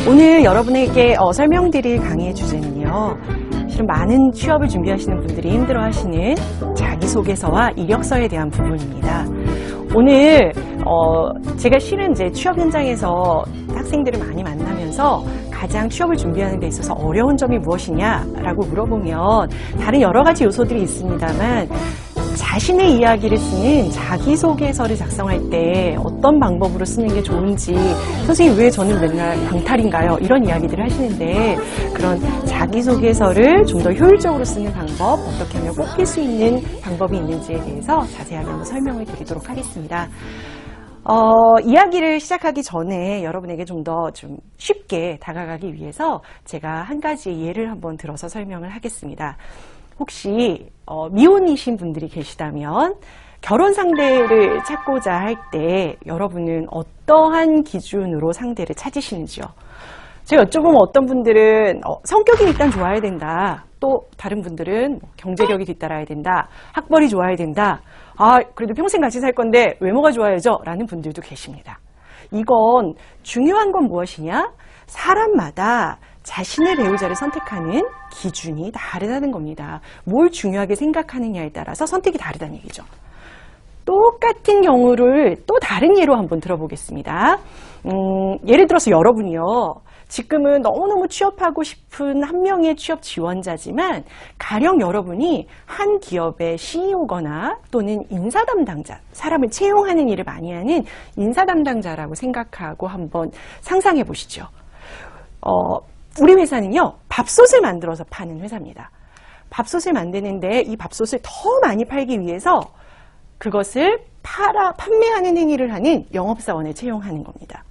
오늘 여러분에게 설명드릴 강의의 주제는요. 실은 많은 취업을 준비하시는 분들이 힘들어하시는 자기소개서와 이력서에 대한 부분입니다. 오늘 제가 실은 이제 취업 현장에서 학생들을 많이 만나면서 가장 취업을 준비하는 데 있어서 어려운 점이 무엇이냐라고 물어보면 다른 여러 가지 요소들이 있습니다만 자신의 이야기를 쓰는 자기소개서를 작성할 때 어떤 방법으로 쓰는 게 좋은지 선생님 왜 저는 맨날 광탈인가요? 이런 이야기들을 하시는데 그런 자기소개서를 좀 더 효율적으로 쓰는 방법, 어떻게 하면 뽑힐 수 있는 방법이 있는지에 대해서 자세하게 한번 설명을 드리도록 하겠습니다. 이야기를 시작하기 전에 여러분에게 좀 더 쉽게 다가가기 위해서 제가 한 가지 예를 한번 들어서 설명을 하겠습니다. 혹시 미혼이신 분들이 계시다면 결혼 상대를 찾고자 할 때 여러분은 어떠한 기준으로 상대를 찾으시는지요? 제가 여쭤보면 어떤 분들은 성격이 일단 좋아야 된다. 또 다른 분들은 경제력이 뒤따라야 된다. 학벌이 좋아야 된다. 그래도 평생 같이 살 건데 외모가 좋아야죠. 라는 분들도 계십니다. 이건 중요한 건 무엇이냐? 사람마다 자신의 배우자를 선택하는 기준이 다르다는 겁니다. 뭘 중요하게 생각하느냐에 따라서 선택이 다르다는 얘기죠. 똑같은 경우를 또 다른 예로 한번 들어보겠습니다. 예를 들어서 여러분이요. 지금은 너무너무 취업하고 싶은 한 명의 취업 지원자지만 가령 여러분이 한 기업의 CEO거나 또는 인사 담당자, 사람을 채용하는 일을 많이 하는 인사 담당자라고 생각하고 한번 상상해 보시죠. 우리 회사는요, 밥솥을 만들어서 파는 회사입니다. 밥솥을 만드는데 이 밥솥을 더 많이 팔기 위해서 그것을 판매하는 행위를 하는 영업사원을 채용하는 겁니다.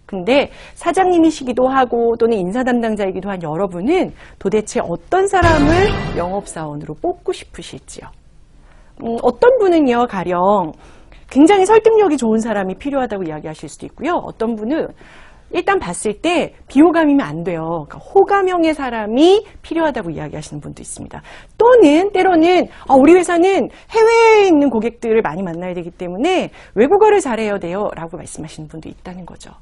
근데 사장님이시기도 하고 또는 인사 담당자이기도 한 여러분은 도대체 어떤 사람을 영업사원으로 뽑고 싶으실지요? 어떤 분은요, 가령 굉장히 설득력이 좋은 사람이 필요하다고 이야기하실 수도 있고요. 어떤 분은 일단 봤을 때 비호감이면 안 돼요. 그러니까 호감형의 사람이 필요하다고 이야기하시는 분도 있습니다. 또는 때로는 우리 회사는 해외에 있는 고객들을 많이 만나야 되기 때문에 외국어를 잘해야 돼요 라고 말씀하시는 분도 있다는 거죠.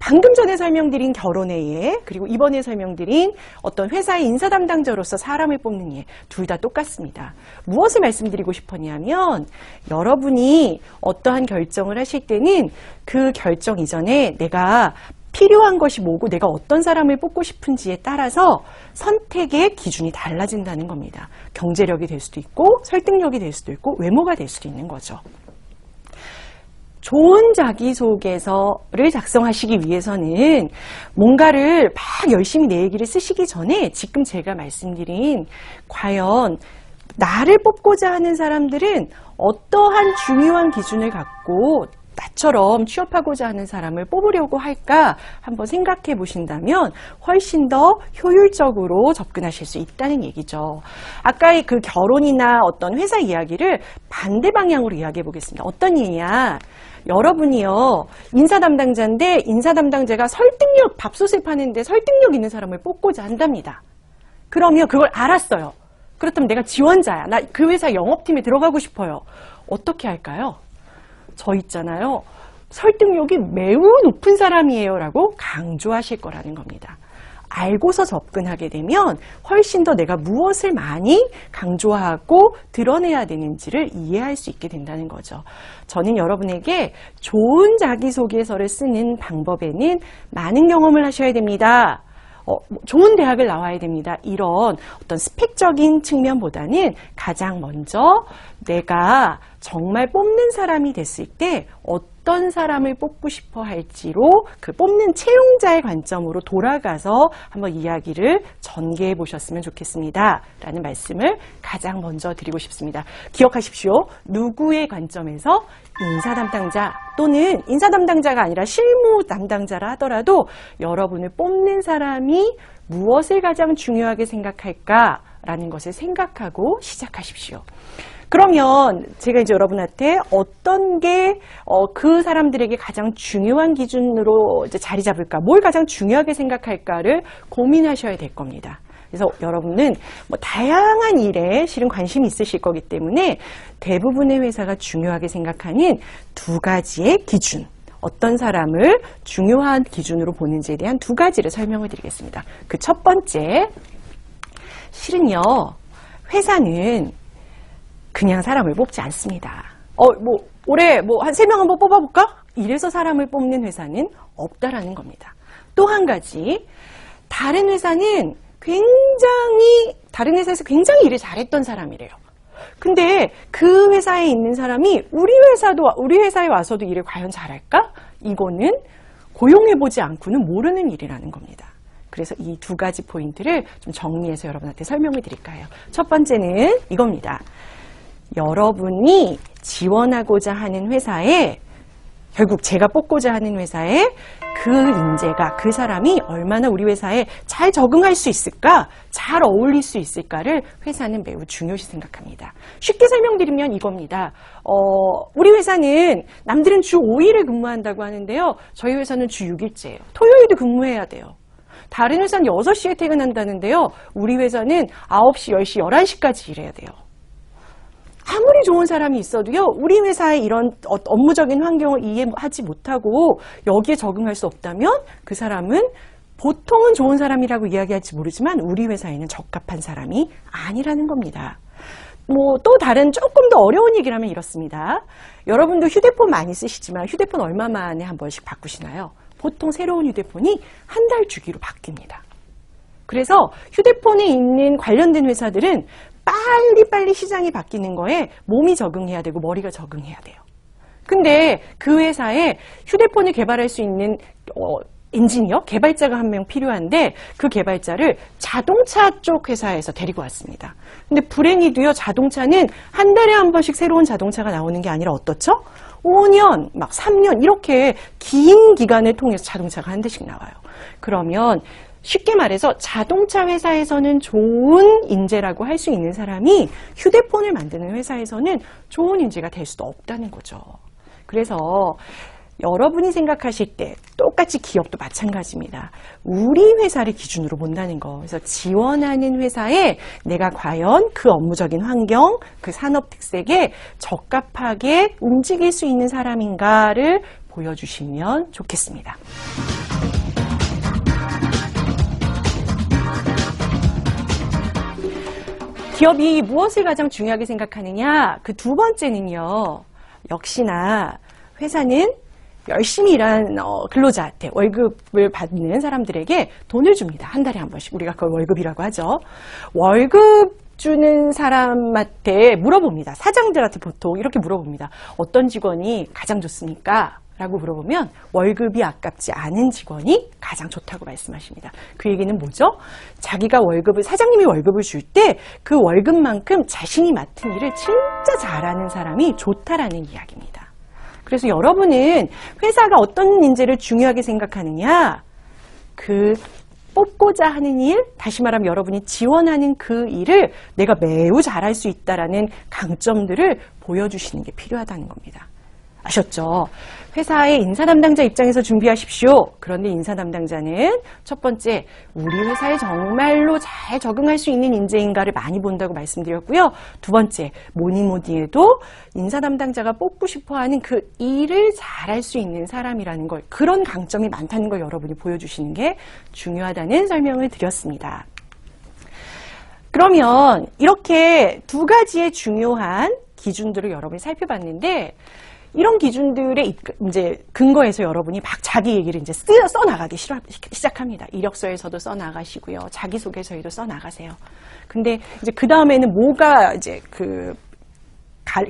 방금 전에 설명드린 결혼의 예, 그리고 이번에 설명드린 어떤 회사의 인사 담당자로서 사람을 뽑는 예, 둘 다 똑같습니다. 무엇을 말씀드리고 싶었냐면 여러분이 어떠한 결정을 하실 때는 그 결정 이전에 내가 필요한 것이 뭐고 내가 어떤 사람을 뽑고 싶은지에 따라서 선택의 기준이 달라진다는 겁니다. 경제력이 될 수도 있고 설득력이 될 수도 있고 외모가 될 수도 있는 거죠. 좋은 자기소개서를 작성하시기 위해서는 뭔가를 막 열심히 내 얘기를 쓰시기 전에 지금 제가 말씀드린 과연 나를 뽑고자 하는 사람들은 어떠한 중요한 기준을 갖고 나처럼 취업하고자 하는 사람을 뽑으려고 할까 한번 생각해 보신다면 훨씬 더 효율적으로 접근하실 수 있다는 얘기죠. 아까 그 결혼이나 어떤 회사 이야기를 반대 방향으로 이야기해 보겠습니다. 어떤 얘기냐? 여러분이요, 인사 담당자인데 인사 담당자가 밥솥을 파는데 설득력 있는 사람을 뽑고자 한답니다. 그러면 그걸 알았어요. 그렇다면 내가 지원자야. 나 그 회사 영업팀에 들어가고 싶어요. 어떻게 할까요? 저 있잖아요. 설득력이 매우 높은 사람이에요 라고 강조하실 거라는 겁니다. 알고서 접근하게 되면 훨씬 더 내가 무엇을 많이 강조하고 드러내야 되는지를 이해할 수 있게 된다는 거죠. 저는 여러분에게 좋은 자기소개서를 쓰는 방법에는 많은 경험을 하셔야 됩니다. 좋은 대학을 나와야 됩니다. 이런 어떤 스펙적인 측면보다는 가장 먼저 내가 정말 뽑는 사람이 됐을 때 어떤 사람을 뽑고 싶어 할지로 그 뽑는 채용자의 관점으로 돌아가서 한번 이야기를 전개해 보셨으면 좋겠습니다. 라는 말씀을 가장 먼저 드리고 싶습니다. 기억하십시오. 누구의 관점에서 인사 담당자 또는 인사 담당자가 아니라 실무 담당자라 하더라도 여러분을 뽑는 사람이 무엇을 가장 중요하게 생각할까라는 것을 생각하고 시작하십시오. 그러면 제가 이제 여러분한테 어떤 게 그 사람들에게 가장 중요한 기준으로 이제 자리 잡을까, 뭘 가장 중요하게 생각할까를 고민하셔야 될 겁니다. 그래서 여러분은 다양한 일에 실은 관심이 있으실 거기 때문에 대부분의 회사가 중요하게 생각하는 두 가지의 기준, 어떤 사람을 중요한 기준으로 보는지에 대한 두 가지를 설명을 드리겠습니다. 그 첫 번째, 실은요, 회사는 그냥 사람을 뽑지 않습니다. 올해 한 3명 한번 뽑아볼까? 이래서 사람을 뽑는 회사는 없다라는 겁니다. 또 한 가지, 다른 회사에서 굉장히 일을 잘했던 사람이래요. 근데 그 회사에 있는 사람이 우리 회사에 와서도 일을 과연 잘할까? 이거는 고용해보지 않고는 모르는 일이라는 겁니다. 그래서 이 두 가지 포인트를 좀 정리해서 여러분한테 설명을 드릴까요? 첫 번째는 이겁니다. 여러분이 지원하고자 하는 회사에, 결국 제가 뽑고자 하는 회사에 그 인재가, 그 사람이 얼마나 우리 회사에 잘 적응할 수 있을까, 잘 어울릴 수 있을까를 회사는 매우 중요시 생각합니다. 쉽게 설명드리면 이겁니다. 우리 회사는 남들은 주 5일을 근무한다고 하는데요. 저희 회사는 주 6일째예요. 토요일도 근무해야 돼요. 다른 회사는 6시에 퇴근한다는데요. 우리 회사는 9시, 10시, 11시까지 일해야 돼요. 아무리 좋은 사람이 있어도요, 우리 회사의 이런 업무적인 환경을 이해하지 못하고 여기에 적응할 수 없다면 그 사람은 보통은 좋은 사람이라고 이야기할지 모르지만 우리 회사에는 적합한 사람이 아니라는 겁니다. 또 다른 조금 더 어려운 얘기를 하면 이렇습니다. 여러분도 휴대폰 많이 쓰시지만 휴대폰 얼마 만에 한 번씩 바꾸시나요? 보통 새로운 휴대폰이 한 달 주기로 바뀝니다. 그래서 휴대폰에 있는 관련된 회사들은 빨리빨리 시장이 바뀌는 거에 몸이 적응해야 되고 머리가 적응해야 돼요. 근데 그 회사에 휴대폰을 개발할 수 있는 엔지니어, 개발자가 한 명 필요한데 그 개발자를 자동차 쪽 회사에서 데리고 왔습니다. 근데 불행히도요, 자동차는 한 달에 한 번씩 새로운 자동차가 나오는 게 아니라 어떻죠? 5년, 3년 이렇게 긴 기간을 통해서 자동차가 한 대씩 나와요. 그러면 쉽게 말해서 자동차 회사에서는 좋은 인재라고 할 수 있는 사람이 휴대폰을 만드는 회사에서는 좋은 인재가 될 수도 없다는 거죠. 그래서 여러분이 생각하실 때 똑같이 기업도 마찬가지입니다. 우리 회사를 기준으로 본다는 거. 그래서 지원하는 회사에 내가 과연 그 업무적인 환경, 그 산업 특색에 적합하게 움직일 수 있는 사람인가를 보여주시면 좋겠습니다. 기업이 무엇을 가장 중요하게 생각하느냐? 그 두 번째는요, 역시나 회사는 열심히 일한 근로자한테 월급을 받는 사람들에게 돈을 줍니다. 한 달에 한 번씩. 우리가 그걸 월급이라고 하죠. 월급 주는 사람한테 물어봅니다. 사장들한테 보통 이렇게 물어봅니다. 어떤 직원이 가장 좋습니까? 라고 물어보면 월급이 아깝지 않은 직원이 가장 좋다고 말씀하십니다. 그 얘기는 뭐죠? 자기가 사장님이 월급을 줄 때 그 월급만큼 자신이 맡은 일을 진짜 잘하는 사람이 좋다라는 이야기입니다. 그래서 여러분은 회사가 어떤 인재를 중요하게 생각하느냐? 그 뽑고자 하는 일, 다시 말하면 여러분이 지원하는 그 일을 내가 매우 잘할 수 있다라는 강점들을 보여주시는 게 필요하다는 겁니다. 아셨죠? 회사의 인사 담당자 입장에서 준비하십시오. 그런데 인사 담당자는 첫 번째, 우리 회사에 정말로 잘 적응할 수 있는 인재인가를 많이 본다고 말씀드렸고요. 두 번째, 뭐니 해도 인사 담당자가 뽑고 싶어하는 그 일을 잘할 수 있는 사람이라는 걸, 그런 강점이 많다는 걸 여러분이 보여주시는 게 중요하다는 설명을 드렸습니다. 그러면 이렇게 두 가지의 중요한 기준들을 여러분이 살펴봤는데, 이런 기준들의 이제 근거에서 여러분이 막 자기 얘기를 이제 써나가기 시작합니다. 이력서에서도 써나가시고요. 자기소개서에도 써나가세요. 근데 이제 그 다음에는 뭐가 이제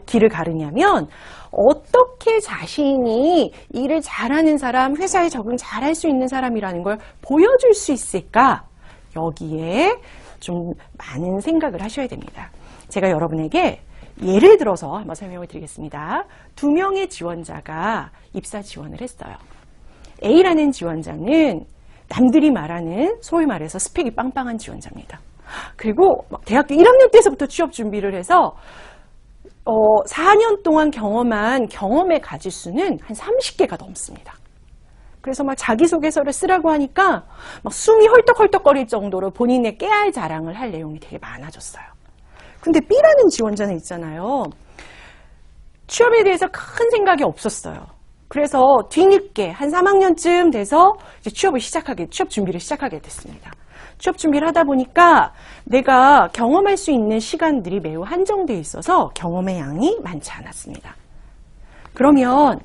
길을 가르냐면, 어떻게 자신이 일을 잘하는 사람, 회사에 적응 잘할 수 있는 사람이라는 걸 보여줄 수 있을까? 여기에 좀 많은 생각을 하셔야 됩니다. 제가 여러분에게 예를 들어서 한번 설명을 드리겠습니다. 2명의 지원자가 입사 지원을 했어요. A라는 지원자는 남들이 말하는 소위 말해서 스펙이 빵빵한 지원자입니다. 그리고 대학교 1학년 때서부터 취업 준비를 해서 4년 동안 경험한 경험의 가지수는 한 30개가 넘습니다. 그래서 막 자기소개서를 쓰라고 하니까 막 숨이 헐떡헐떡거릴 정도로 본인의 깨알 자랑을 할 내용이 되게 많아졌어요. 근데 B라는 지원자는 있잖아요. 취업에 대해서 큰 생각이 없었어요. 그래서 뒤늦게 한 3학년쯤 돼서 이제 취업 준비를 시작하게 됐습니다. 취업 준비를 하다 보니까 내가 경험할 수 있는 시간들이 매우 한정되어 있어서 경험의 양이 많지 않았습니다. 그러면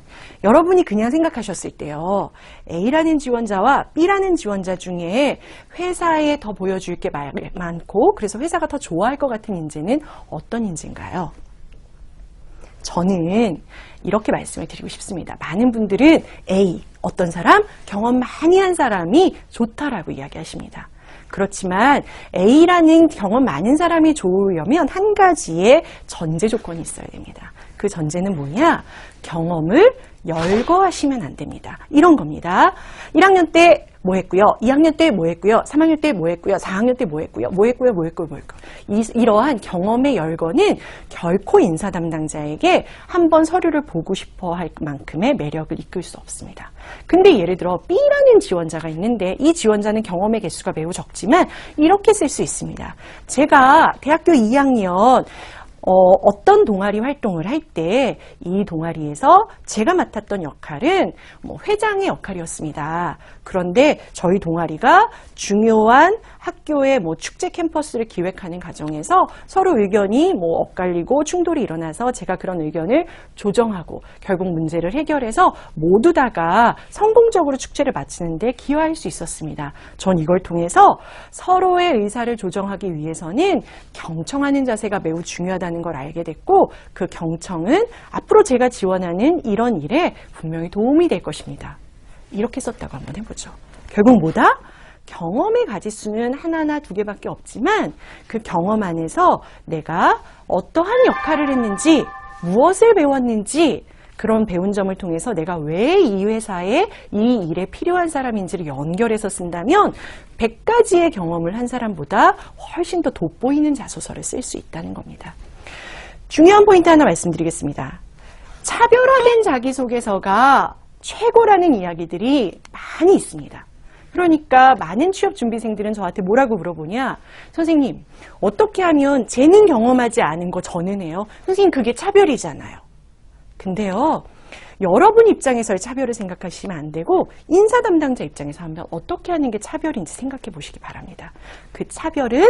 여러분이 그냥 생각하셨을 때요. A라는 지원자와 B라는 지원자 중에 회사에 더 보여줄 게 많고 그래서 회사가 더 좋아할 것 같은 인재는 어떤 인재인가요? 저는 이렇게 말씀을 드리고 싶습니다. 많은 분들은 A, 어떤 사람? 경험 많이 한 사람이 좋다라고 이야기하십니다. 그렇지만 A라는 경험 많은 사람이 좋으려면 한 가지의 전제 조건이 있어야 됩니다. 그 전제는 뭐냐? 경험을 열거하시면 안 됩니다. 이런 겁니다. 1학년 때 뭐 했고요. 2학년 때 뭐 했고요. 3학년 때 뭐 했고요. 4학년 때 뭐 했고요. 뭐 했고요. 이러한 경험의 열거는 결코 인사 담당자에게 한번 서류를 보고 싶어 할 만큼의 매력을 이끌 수 없습니다. 근데 예를 들어 B라는 지원자가 있는데 이 지원자는 경험의 개수가 매우 적지만 이렇게 쓸 수 있습니다. 제가 대학교 2학년 어떤 동아리 활동을 할 때 이 동아리에서 제가 맡았던 역할은 회장의 역할이었습니다. 그런데 저희 동아리가 중요한 학교의 축제 캠퍼스를 기획하는 과정에서 서로 의견이 엇갈리고 충돌이 일어나서 제가 그런 의견을 조정하고 결국 문제를 해결해서 모두 다가 성공적으로 축제를 마치는데 기여할 수 있었습니다. 전 이걸 통해서 서로의 의사를 조정하기 위해서는 경청하는 자세가 매우 중요하다는 걸 알게 됐고 그 경청은 앞으로 제가 지원하는 이런 일에 분명히 도움이 될 것입니다. 이렇게 썼다고 한번 해보죠. 결국 뭐다? 경험의 가지수는 하나나 두 개밖에 없지만 그 경험 안에서 내가 어떠한 역할을 했는지 무엇을 배웠는지 그런 배운 점을 통해서 내가 왜 이 회사에 이 일에 필요한 사람인지를 연결해서 쓴다면 100가지의 경험을 한 사람보다 훨씬 더 돋보이는 자소서를 쓸 수 있다는 겁니다. 중요한 포인트 하나 말씀드리겠습니다. 차별화된 자기소개서가 최고라는 이야기들이 많이 있습니다. 그러니까 많은 취업준비생들은 저한테 뭐라고 물어보냐? 선생님, 어떻게 하면 쟤는 경험하지 않은 거 저는 해요? 선생님, 그게 차별이잖아요. 근데요, 여러분 입장에서의 차별을 생각하시면 안 되고 인사 담당자 입장에서 하면 어떻게 하는 게 차별인지 생각해 보시기 바랍니다. 그 차별은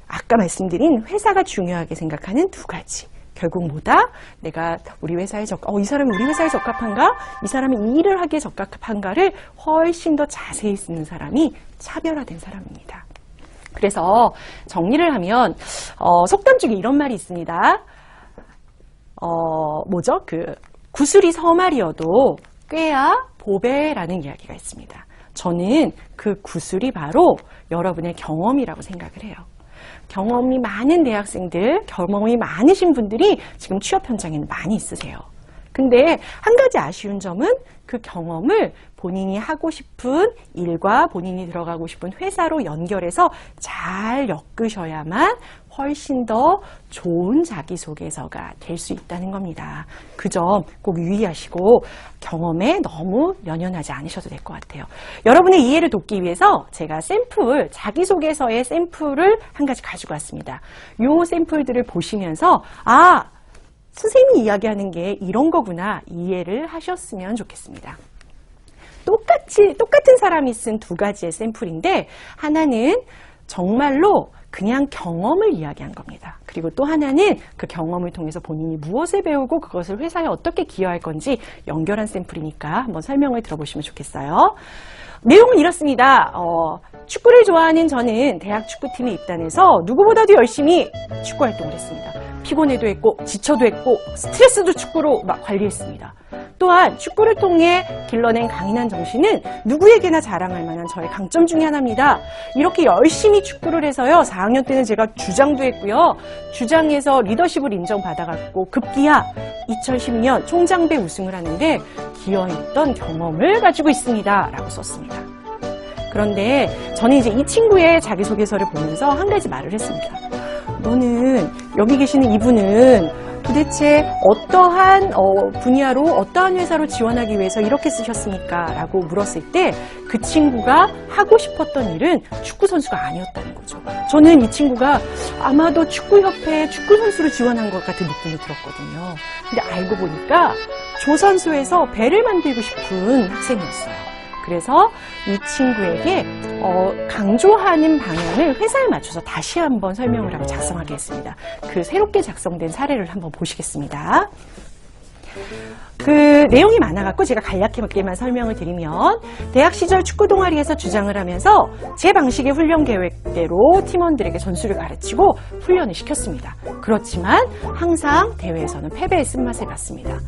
아까 말씀드린 회사가 중요하게 생각하는 두 가지. 결국 뭐다? 내가 우리 회사에 이 사람이 우리 회사에 적합한가? 이 사람이 이 일을 하기에 적합한가를 훨씬 더 자세히 쓰는 사람이 차별화된 사람입니다. 그래서 정리를 하면 속담 중에 이런 말이 있습니다. 뭐죠? 구슬이 서말이어도 꾀야 보배라는 이야기가 있습니다. 저는 그 구슬이 바로 여러분의 경험이라고 생각을 해요. 경험이 많은 대학생들, 경험이 많으신 분들이 지금 취업 현장에는 많이 있으세요. 근데 한 가지 아쉬운 점은 그 경험을 본인이 하고 싶은 일과 본인이 들어가고 싶은 회사로 연결해서 잘 엮으셔야만 훨씬 더 좋은 자기소개서가 될 수 있다는 겁니다. 그 점 꼭 유의하시고 경험에 너무 연연하지 않으셔도 될 것 같아요. 여러분의 이해를 돕기 위해서 제가 자기소개서의 샘플을 한 가지 가지고 왔습니다. 이 샘플들을 보시면서 선생님이 이야기하는 게 이런 거구나 이해를 하셨으면 좋겠습니다. 똑같은 사람이 쓴 두 가지의 샘플인데 하나는 정말로 그냥 경험을 이야기한 겁니다. 그리고 또 하나는 그 경험을 통해서 본인이 무엇을 배우고 그것을 회사에 어떻게 기여할 건지 연결한 샘플이니까 한번 설명을 들어보시면 좋겠어요. 내용은 이렇습니다. 축구를 좋아하는 저는 대학 축구팀에 입단해서 누구보다도 열심히 축구 활동을 했습니다. 피곤해도 했고 지쳐도 했고 스트레스도 축구로 관리했습니다. 또한 축구를 통해 길러낸 강인한 정신은 누구에게나 자랑할 만한 저의 강점 중에 하나입니다. 이렇게 열심히 축구를 해서요. 4학년 때는 제가 주장도 했고요. 주장에서 리더십을 인정받아갖고 급기야 2010년 총장배 우승을 하는데 기여했던 경험을 가지고 있습니다. 라고 썼습니다. 그런데 저는 이제 이 친구의 자기소개서를 보면서 한 가지 말을 했습니다. 너는 여기 계시는 이분은 도대체 어떠한 분야로 어떠한 회사로 지원하기 위해서 이렇게 쓰셨습니까? 라고 물었을 때 그 친구가 하고 싶었던 일은 축구 선수가 아니었다는 거죠. 저는 이 친구가 아마도 축구협회에 축구 선수로 지원한 것 같은 느낌이 들었거든요. 근데 알고 보니까 조선소에서 배를 만들고 싶은 학생이었어요. 그래서 이 친구에게 강조하는 방향을 회사에 맞춰서 다시 한번 설명을 하고 작성하게 했습니다. 그 새롭게 작성된 사례를 한번 보시겠습니다. 그 내용이 많아갖고 제가 간략하게만 설명을 드리면, 대학 시절 축구 동아리에서 주장을 하면서 제 방식의 훈련 계획대로 팀원들에게 전술을 가르치고 훈련을 시켰습니다. 그렇지만 항상 대회에서는 패배의 쓴맛을 봤습니다.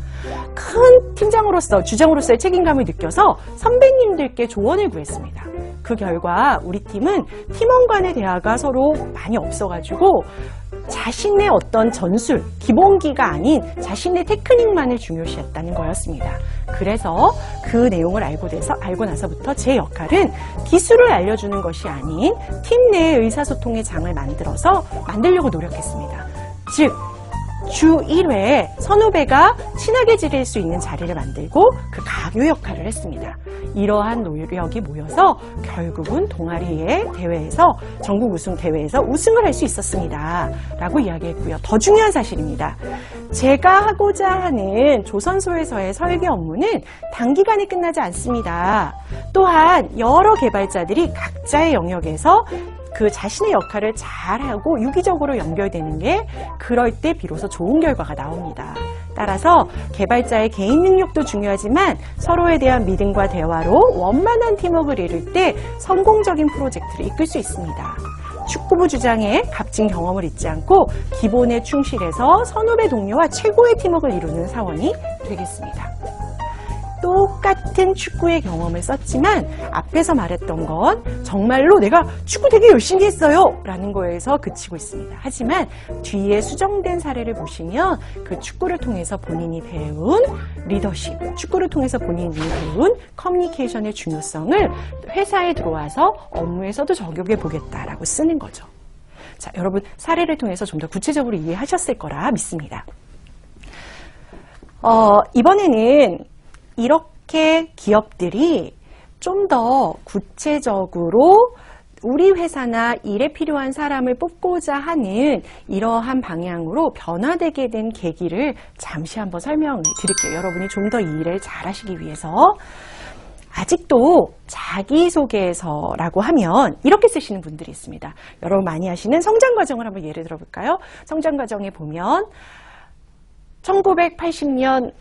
큰 팀장으로서, 주장으로서의 책임감을 느껴서 선배님들께 조언을 구했습니다. 그 결과 우리 팀은 팀원 간의 대화가 서로 많이 없어가지고 자신의 어떤 전술, 기본기가 아닌 자신의 테크닉만을 중요시했다는 거였습니다. 그래서 그 내용을 알고 나서부터 제 역할은 기술을 알려주는 것이 아닌 팀 내의 의사소통의 장을 만들려고 노력했습니다. 즉, 주 1회에 선후배가 친하게 지낼 수 있는 자리를 만들고 그 가교 역할을 했습니다. 이러한 노력이 모여서 결국은 동아리의 대회에서, 전국 우승 대회에서 우승을 할 수 있었습니다. 라고 이야기했고요. 더 중요한 사실입니다. 제가 하고자 하는 조선소에서의 설계 업무는 단기간에 끝나지 않습니다. 또한 여러 개발자들이 각자의 영역에서 그 자신의 역할을 잘하고 유기적으로 연결되는 게, 그럴 때 비로소 좋은 결과가 나옵니다. 따라서 개발자의 개인 능력도 중요하지만 서로에 대한 믿음과 대화로 원만한 팀워크를 이룰 때 성공적인 프로젝트를 이끌 수 있습니다. 축구부 주장에 값진 경험을 잊지 않고 기본에 충실해서 선후배 동료와 최고의 팀워크를 이루는 사원이 되겠습니다. 똑같은 축구의 경험을 썼지만 앞에서 말했던 건 정말로 내가 축구 되게 열심히 했어요 라는 거에서 그치고 있습니다. 하지만 뒤에 수정된 사례를 보시면 그 축구를 통해서 본인이 배운 리더십, 축구를 통해서 본인이 배운 커뮤니케이션의 중요성을 회사에 들어와서 업무에서도 적용해 보겠다라고 쓰는 거죠. 자, 여러분 사례를 통해서 좀 더 구체적으로 이해하셨을 거라 믿습니다. 이번에는 이렇게 기업들이 좀 더 구체적으로 우리 회사나 일에 필요한 사람을 뽑고자 하는 이러한 방향으로 변화되게 된 계기를 잠시 한번 설명을 드릴게요. 여러분이 좀 더 이 일을 잘 하시기 위해서. 아직도 자기소개서라고 하면 이렇게 쓰시는 분들이 있습니다. 여러분 많이 하시는 성장과정을 한번 예를 들어볼까요? 성장과정에 보면 1980년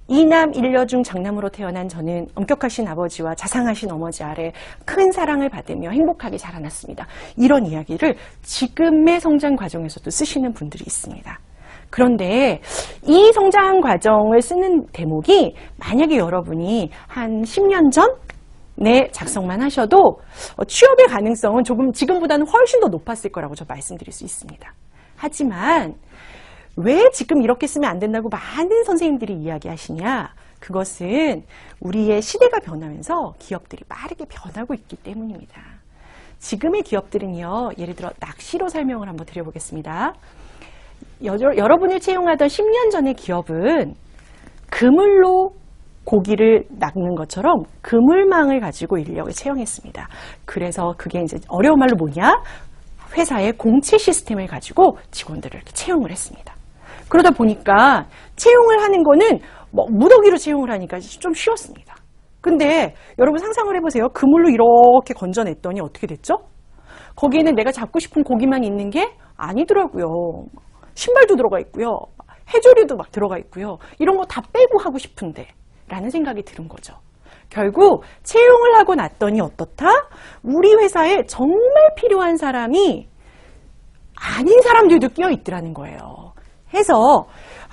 이남 일녀 중 장남으로 태어난 저는 엄격하신 아버지와 자상하신 어머니 아래 큰 사랑을 받으며 행복하게 자라났습니다. 이런 이야기를 지금의 성장 과정에서도 쓰시는 분들이 있습니다. 그런데 이 성장 과정을 쓰는 대목이 만약에 여러분이 한 10년 전에 작성만 하셔도 취업의 가능성은 조금 지금보다는 훨씬 더 높았을 거라고 저 말씀드릴 수 있습니다. 하지만 왜 지금 이렇게 쓰면 안 된다고 많은 선생님들이 이야기하시냐? 그것은 우리의 시대가 변하면서 기업들이 빠르게 변하고 있기 때문입니다. 지금의 기업들은요, 예를 들어 낚시로 설명을 한번 드려보겠습니다. 여러분을 채용하던 10년 전의 기업은 그물로 고기를 낚는 것처럼 그물망을 가지고 인력을 채용했습니다. 그래서 그게 이제 어려운 말로 뭐냐? 회사의 공채 시스템을 가지고 직원들을 이렇게 채용을 했습니다. 그러다 보니까 채용을 하는 거는 뭐 무더기로 채용을 하니까 좀 쉬웠습니다. 근데 여러분 상상을 해보세요. 그물로 이렇게 건져냈더니 어떻게 됐죠? 거기에는 내가 잡고 싶은 고기만 있는 게 아니더라고요. 신발도 들어가 있고요. 해조류도 막 들어가 있고요. 이런 거 다 빼고 하고 싶은데 라는 생각이 드는 거죠. 결국 채용을 하고 났더니 어떻다? 우리 회사에 정말 필요한 사람이 아닌 사람들도 끼어 있더라는 거예요. 해서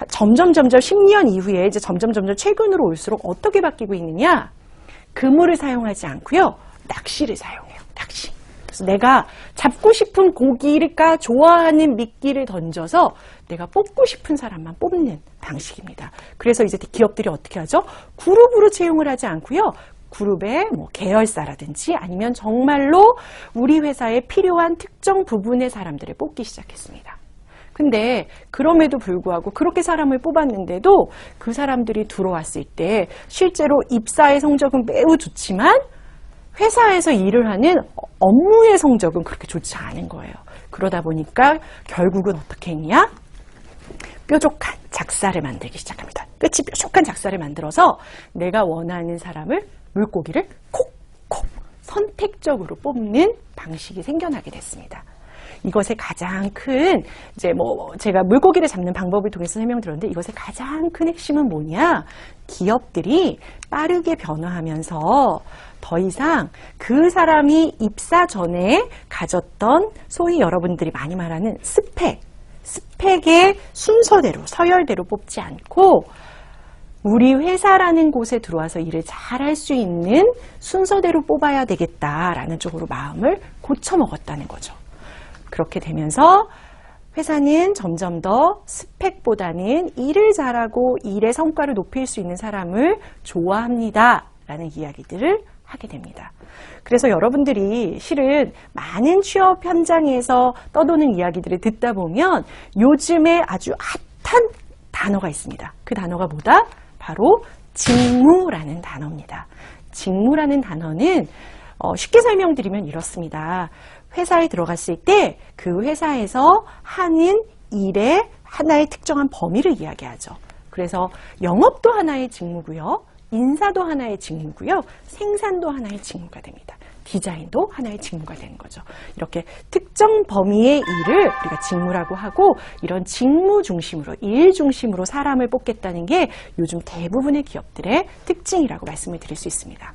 점점 10년 이후에 이제 점점 최근으로 올수록 어떻게 바뀌고 있느냐? 그물을 사용하지 않고요. 낚시를 사용해요. 낚시. 그래서 내가 잡고 싶은 고기가 좋아하는 미끼를 던져서 내가 뽑고 싶은 사람만 뽑는 방식입니다. 그래서 이제 기업들이 어떻게 하죠? 그룹으로 채용을 하지 않고요. 그룹의 뭐 계열사라든지 아니면 정말로 우리 회사에 필요한 특정 부분의 사람들을 뽑기 시작했습니다. 근데 그럼에도 불구하고 그렇게 사람을 뽑았는데도 그 사람들이 들어왔을 때 실제로 입사의 성적은 매우 좋지만 회사에서 일을 하는 업무의 성적은 그렇게 좋지 않은 거예요. 그러다 보니까 결국은 어떻게 했냐? 뾰족한 작사를 만들기 시작합니다. 끝이 뾰족한 작사를 만들어서 내가 원하는 사람을 물고기를 콕콕 선택적으로 뽑는 방식이 생겨나게 됐습니다. 이것의 가장 큰 이제 제가 물고기를 잡는 방법을 통해서 설명드렸는데 이것의 가장 큰 핵심은 뭐냐? 기업들이 빠르게 변화하면서 더 이상 그 사람이 입사 전에 가졌던 소위 여러분들이 많이 말하는 스펙의 순서대로 서열대로 뽑지 않고 우리 회사라는 곳에 들어와서 일을 잘할 수 있는 순서대로 뽑아야 되겠다라는 쪽으로 마음을 고쳐먹었다는 거죠. 그렇게 되면서 회사는 점점 더 스펙보다는 일을 잘하고 일의 성과를 높일 수 있는 사람을 좋아합니다 라는 이야기들을 하게 됩니다. 그래서 여러분들이 실은 많은 취업 현장에서 떠도는 이야기들을 듣다 보면 요즘에 아주 핫한 단어가 있습니다. 그 단어가 뭐다? 바로 직무라는 단어입니다. 직무라는 단어는 쉽게 설명드리면 이렇습니다. 회사에 들어갔을 때 그 회사에서 하는 일의 하나의 특정한 범위를 이야기하죠. 그래서 영업도 하나의 직무고요. 인사도 하나의 직무고요. 생산도 하나의 직무가 됩니다. 디자인도 하나의 직무가 되는 거죠. 이렇게 특정 범위의 일을 우리가 직무라고 하고 이런 직무 중심으로, 일 중심으로 사람을 뽑겠다는 게 요즘 대부분의 기업들의 특징이라고 말씀을 드릴 수 있습니다.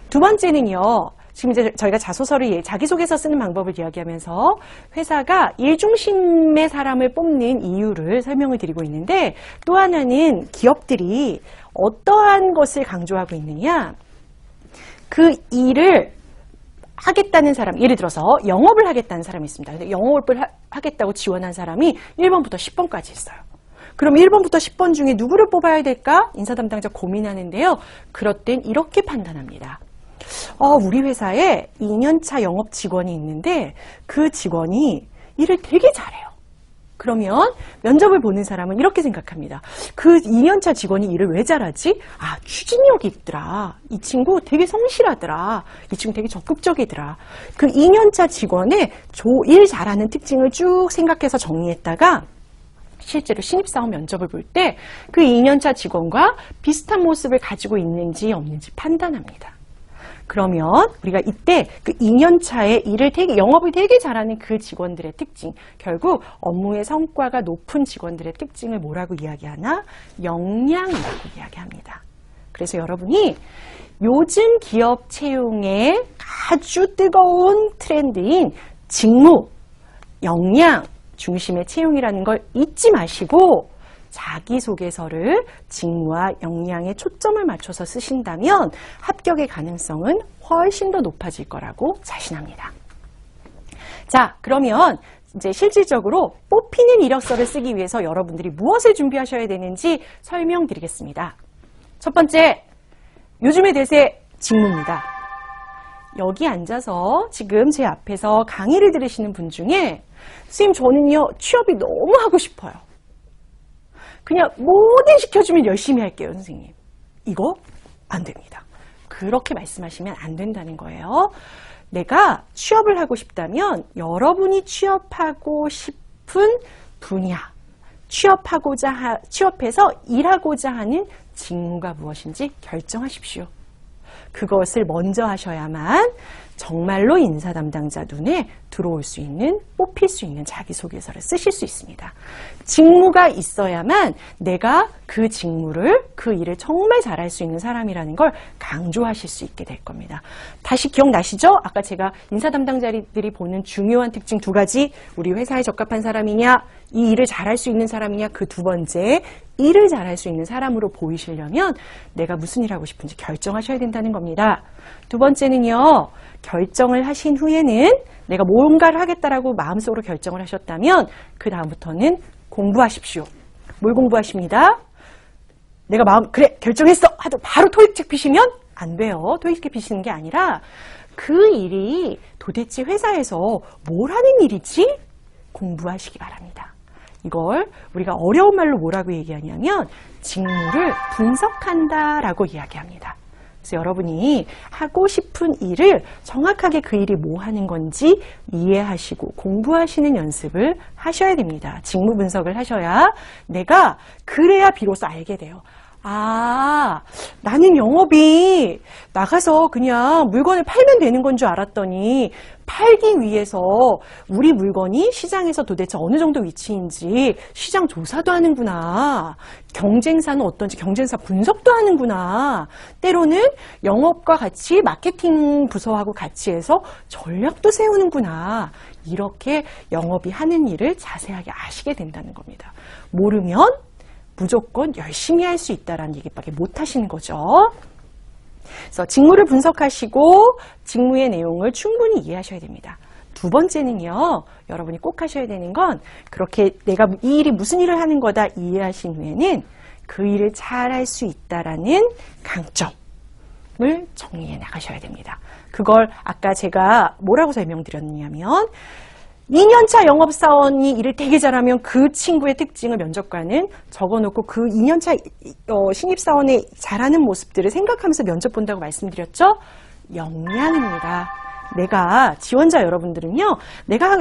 두 번째는요. 지금 이제 저희가 자소서를 자기소개서 쓰는 방법을 이야기하면서 회사가 일 중심의 사람을 뽑는 이유를 설명을 드리고 있는데 또 하나는 기업들이 어떠한 것을 강조하고 있느냐 그 일을 하겠다는 사람, 예를 들어서 영업을 하겠다는 사람이 있습니다. 근데 영업을 하겠다고 지원한 사람이 1번부터 10번까지 있어요. 그럼 1번부터 10번 중에 누구를 뽑아야 될까? 인사 담당자 고민하는데요. 그럴 땐 이렇게 판단합니다. 우리 회사에 2년차 영업 직원이 있는데 그 직원이 일을 되게 잘해요. 그러면 면접을 보는 사람은 이렇게 생각합니다. 그 2년차 직원이 일을 왜 잘하지? 추진력이 있더라. 이 친구 되게 성실하더라. 이 친구 되게 적극적이더라. 그 2년차 직원의 일 잘하는 특징을 쭉 생각해서 정리했다가 실제로 신입사원 면접을 볼 때 그 2년차 직원과 비슷한 모습을 가지고 있는지 없는지 판단합니다. 그러면 우리가 이때 그 2년차에 영업을 되게 잘하는 그 직원들의 특징, 결국 업무의 성과가 높은 직원들의 특징을 뭐라고 이야기하나? 역량이라고 이야기합니다. 그래서 여러분이 요즘 기업 채용의 아주 뜨거운 트렌드인 직무, 역량 중심의 채용이라는 걸 잊지 마시고 자기소개서를 직무와 역량에 초점을 맞춰서 쓰신다면 합격의 가능성은 훨씬 더 높아질 거라고 자신합니다. 자, 그러면 이제 실질적으로 뽑히는 이력서를 쓰기 위해서 여러분들이 무엇을 준비하셔야 되는지 설명드리겠습니다. 첫 번째, 요즘의 대세 직무입니다. 여기 앉아서 지금 제 앞에서 강의를 들으시는 분 중에 선생님 저는요 취업이 너무 하고 싶어요. 그냥 뭐든 시켜주면 열심히 할게요, 선생님. 이거 안 됩니다. 그렇게 말씀하시면 안 된다는 거예요. 내가 취업을 하고 싶다면 여러분이 취업하고 싶은 분야, 취업해서 일하고자 하는 직무가 무엇인지 결정하십시오. 그것을 먼저 하셔야만 정말로 인사 담당자 눈에 들어올 수 있는, 뽑힐 수 있는 자기소개서를 쓰실 수 있습니다. 직무가 있어야만 내가 그 직무를, 그 일을 정말 잘할 수 있는 사람이라는 걸 강조하실 수 있게 될 겁니다. 다시 기억나시죠? 아까 제가 인사 담당자들이 보는 중요한 특징 두 가지, 우리 회사에 적합한 사람이냐, 이 일을 잘할 수 있는 사람이냐, 그 두 번째, 일을 잘할 수 있는 사람으로 보이시려면 내가 무슨 일 하고 싶은지 결정하셔야 된다는 겁니다. 두 번째는요, 결정을 하신 후에는 내가 뭔가를 하겠다라고 마음속으로 결정을 하셨다면 그 다음부터는 공부하십시오. 뭘 공부하십니다? 내가 그래 결정했어 하도 바로 토익책 피시면 안 돼요. 토익책 피시는 게 아니라 그 일이 도대체 회사에서 뭘 하는 일이지? 공부하시기 바랍니다. 이걸 우리가 어려운 말로 뭐라고 얘기하냐면 직무를 분석한다라고 이야기합니다. 그래서 여러분이 하고 싶은 일을 정확하게 그 일이 뭐 하는 건지 이해하시고 공부하시는 연습을 하셔야 됩니다. 직무 분석을 하셔야 내가 그래야 비로소 알게 돼요. 아, 나는 영업이 나가서 그냥 물건을 팔면 되는 건 줄 알았더니 팔기 위해서 우리 물건이 시장에서 도대체 어느 정도 위치인지 시장 조사도 하는구나. 경쟁사는 어떤지 경쟁사 분석도 하는구나. 때로는 영업과 같이 마케팅 부서하고 같이 해서 전략도 세우는구나. 이렇게 영업이 하는 일을 자세하게 아시게 된다는 겁니다. 모르면 무조건 열심히 할 수 있다라는 얘기밖에 못 하시는 거죠. 그래서 직무를 분석하시고 직무의 내용을 충분히 이해하셔야 됩니다. 두 번째는요, 여러분이 꼭 하셔야 되는 건 그렇게 내가 이 일이 무슨 일을 하는 거다 이해하신 후에는 그 일을 잘 할 수 있다라는 강점을 정리해 나가셔야 됩니다. 그걸 아까 제가 뭐라고 설명드렸냐면 2년차 영업사원이 일을 되게 잘하면 그 친구의 특징을 면접관은 적어놓고 그 2년차 신입사원의 잘하는 모습들을 생각하면서 면접 본다고 말씀드렸죠? 역량입니다. 내가 지원자 여러분들은요,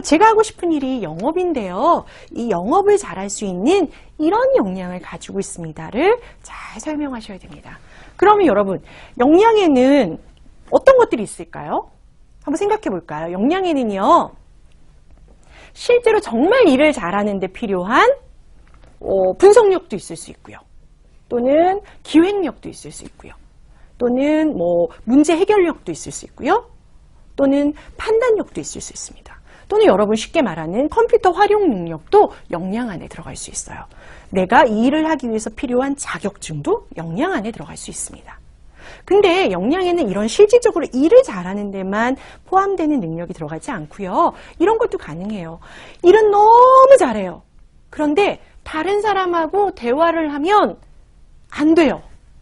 제가 하고 싶은 일이 영업인데요. 이 영업을 잘할 수 있는 이런 역량을 가지고 있습니다를 잘 설명하셔야 됩니다. 그러면 여러분, 역량에는 어떤 것들이 있을까요? 한번 생각해 볼까요? 역량에는요, 실제로 정말 일을 잘하는 데 필요한 분석력도 있을 수 있고요. 또는 기획력도 있을 수 있고요. 또는 문제 해결력도 있을 수 있고요. 또는 판단력도 있을 수 있습니다. 또는 여러분 쉽게 말하는 컴퓨터 활용 능력도 역량 안에 들어갈 수 있어요. 내가 이 일을 하기 위해서 필요한 자격증도 역량 안에 들어갈 수 있습니다. 근데 역량에는 이런 실질적으로 일을 잘하는 데만 포함되는 능력이 들어가지 않고요. 이런 것도 가능해요. 일은 너무 잘해요. 그런데 다른 사람하고 대화를 하면 안 돼요.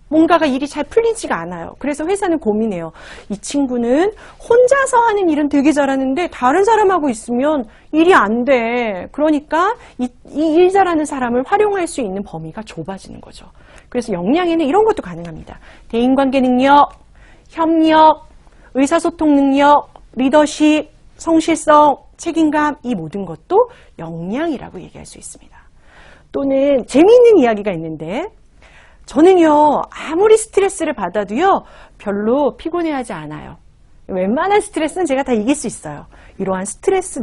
뭔가가 일이 잘 풀리지가 않아요. 그래서 회사는 고민해요. 이 친구는 혼자서 하는 일은 되게 잘하는데 다른 사람하고 있으면 일이 안 돼. 그러니까 이 일 잘하는 사람을 활용할 수 있는 범위가 좁아지는 거죠. 그래서 역량에는 이런 것도 가능합니다. 대인관계 능력, 협력, 의사소통 능력, 리더십, 성실성, 책임감, 이 모든 것도 역량이라고 얘기할 수 있습니다. 또는 재미있는 이야기가 있는데 저는요, 아무리 스트레스를 받아도요, 별로 피곤해하지 않아요. 웬만한 스트레스는 제가 다 이길 수 있어요. 이러한 스트레스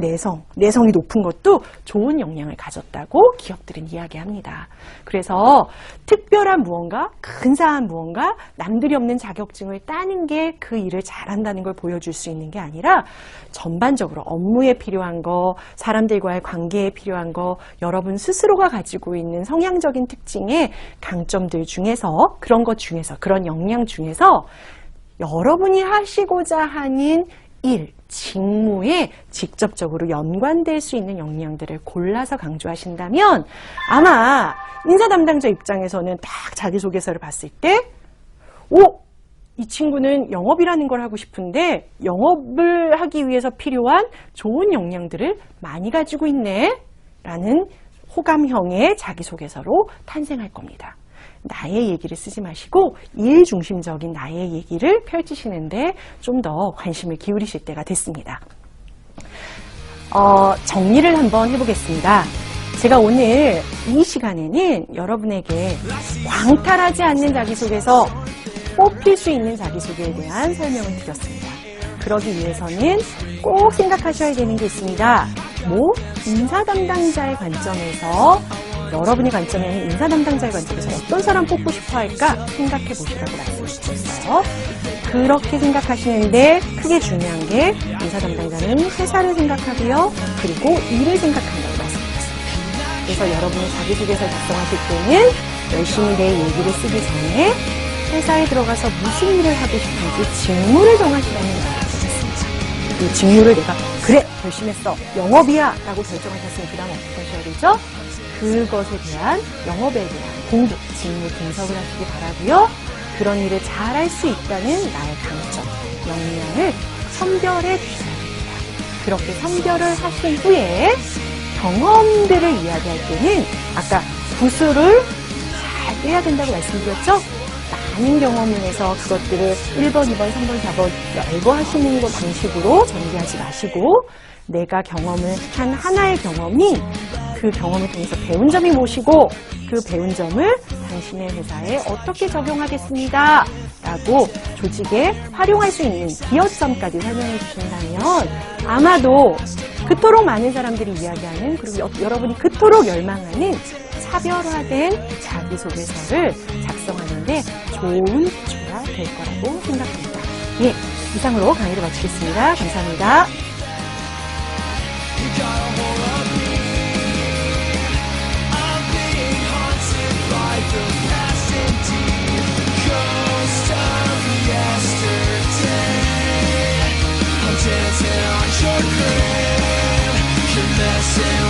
내성이 높은 것도 좋은 역량을 가졌다고 기업들은 이야기합니다. 그래서 특별한 무언가, 근사한 무언가, 남들이 없는 자격증을 따는 게 그 일을 잘한다는 걸 보여줄 수 있는 게 아니라 전반적으로 업무에 필요한 거, 사람들과의 관계에 필요한 거, 여러분 스스로가 가지고 있는 성향적인 특징의 강점들 중에서 그런 역량 중에서 여러분이 하시고자 하는 일, 직무에 직접적으로 연관될 수 있는 역량들을 골라서 강조하신다면 아마 인사 담당자 입장에서는 딱 자기소개서를 봤을 때 이 친구는 영업이라는 걸 하고 싶은데 영업을 하기 위해서 필요한 좋은 역량들을 많이 가지고 있네 라는 호감형의 자기소개서로 탄생할 겁니다. 나의 얘기를 쓰지 마시고 일 중심적인 나의 얘기를 펼치시는데 좀 더 관심을 기울이실 때가 됐습니다. 정리를 한번 해보겠습니다. 제가 오늘 이 시간에는 여러분에게 광탈하지 않는 자기소개서, 뽑힐 수 있는 자기소개에 대한 설명을 드렸습니다. 그러기 위해서는 꼭 생각하셔야 되는 게 있습니다. 인사 담당자의 관점에서 여러분의 관점이 아닌 인사 담당자의 관점에서 어떤 사람 뽑고 싶어 할까 생각해 보시라고 말씀을 드렸어요. 그렇게 생각하시는데 크게 중요한 게 인사 담당자는 회사를 생각하고요. 그리고 일을 생각한다고 말씀드렸습니다. 그래서 여러분이 자기소개서를 작성하실 때는 열심히 내 얘기를 쓰기 전에 회사에 들어가서 무슨 일을 하고 싶은지 직무를 정하시라는 말씀을 드렸습니다. 이 직무를 내가 그래 결심했어 영업이야 라고 결정하셨으면 그 다음 어떻게 하셔야 되죠? 그것에 대한 영업에 대한 공부, 직무 분석을 하시기 바라고요. 그런 일을 잘할 수 있다는 나의 강점, 역량을 선별해 주셔야 됩니다. 그렇게 선별을 하신 후에 경험들을 이야기할 때는 아까 구슬을 잘 빼야 된다고 말씀드렸죠? 많은 경험을 해서 그것들을 1번, 2번, 3번, 4번 열거하시는 것 방식으로 전개하지 마시고 내가 경험을 한 하나의 경험이 그 경험을 통해서 배운 점이 무엇이고 그 배운 점을 당신의 회사에 어떻게 적용하겠습니다 라고 조직에 활용할 수 있는 기여점까지 설명해 주신다면 아마도 그토록 많은 사람들이 이야기하는 그리고 여러분이 그토록 열망하는 차별화된 자기소개서를 작성하는데 좋은 기초가 될 거라고 생각합니다. 예, 이상으로 강의를 마치겠습니다. 감사합니다. Dancing on your grave, you're messing